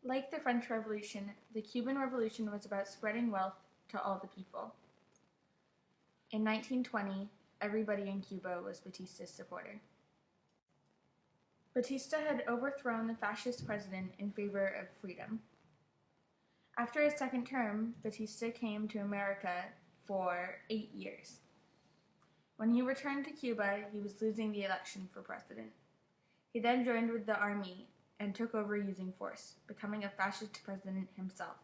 Like the French Revolution, the Cuban Revolution was about spreading wealth to all the people. In 1920, everybody in Cuba was Batista's supporter. Batista had overthrown the fascist president in favor of freedom. After his second term, Batista came to America for 8 years. When he returned to Cuba, he was losing the election for president. He then joined with the army and took over using force, becoming a fascist president himself.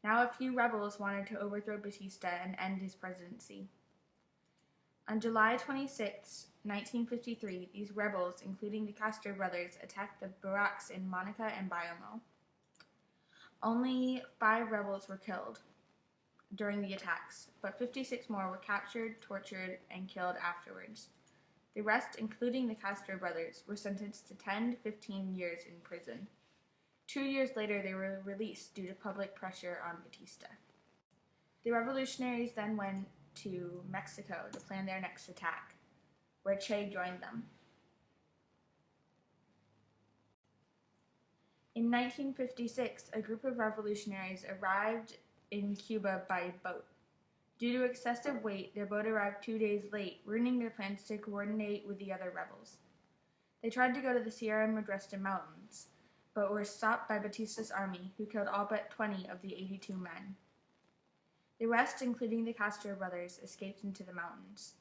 Now a few rebels wanted to overthrow Batista and end his presidency. On July 26, 1953, these rebels, including the Castro brothers, attacked the barracks in Monica and Bayamo. Only 5 rebels were killed during the attacks, but 56 more were captured, tortured, and killed afterwards. The rest, including the Castro brothers, were sentenced to 10 to 15 years in prison. 2 years later, they were released due to public pressure on Batista. The revolutionaries then went to Mexico to plan their next attack, where Che joined them. In 1956, a group of revolutionaries arrived in Cuba by boat. Due to excessive weight, their boat arrived 2 days late, ruining their plans to coordinate with the other rebels. They tried to go to the Sierra Madre Mountains, but were stopped by Batista's army, who killed all but 20 of the 82 men. The rest, including the Castro brothers, escaped into the mountains.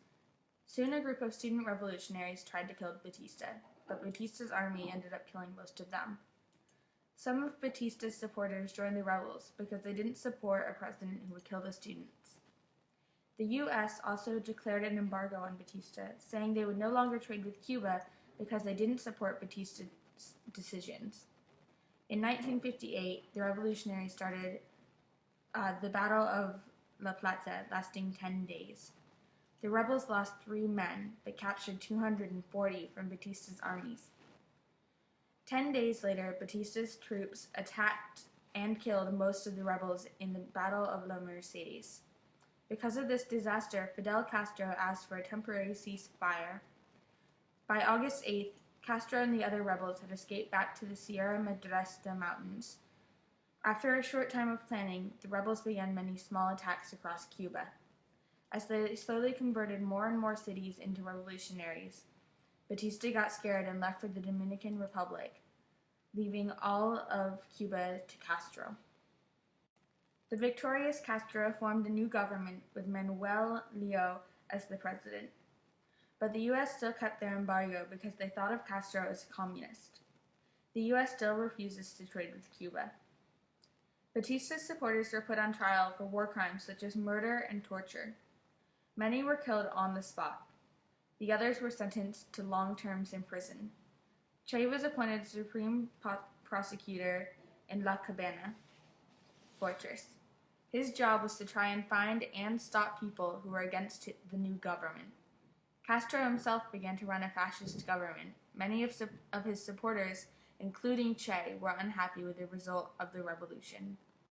Soon a group of student revolutionaries tried to kill Batista, but Batista's army ended up killing most of them. Some of Batista's supporters joined the rebels because they didn't support a president who would kill the students. The U.S. also declared an embargo on Batista, saying they would no longer trade with Cuba because they didn't support Batista's decisions. In 1958, the revolutionaries started the Battle of La Plata, lasting 10 days. The rebels lost 3 men, but captured 240 from Batista's armies. 10 days later, Batista's troops attacked and killed most of the rebels in the Battle of La Mercedes. Because of this disaster, Fidel Castro asked for a temporary ceasefire. By August 8th, Castro and the other rebels had escaped back to the Sierra Madre Mountains. After a short time of planning, the rebels began many small attacks across Cuba. As they slowly converted more and more cities into revolutionaries, Batista got scared and left for the Dominican Republic, leaving all of Cuba to Castro. The victorious Castro formed a new government with Manuel Leo as the president. But the U.S. still kept their embargo because they thought of Castro as a communist. The U.S. still refuses to trade with Cuba. Batista's supporters were put on trial for war crimes such as murder and torture. Many were killed on the spot. The others were sentenced to long terms in prison. Che was appointed supreme prosecutor in La Cabana fortress. His job was to try and find and stop people who were against the new government. Castro himself began to run a fascist government. Many of his supporters, including Che, were unhappy with the result of the revolution.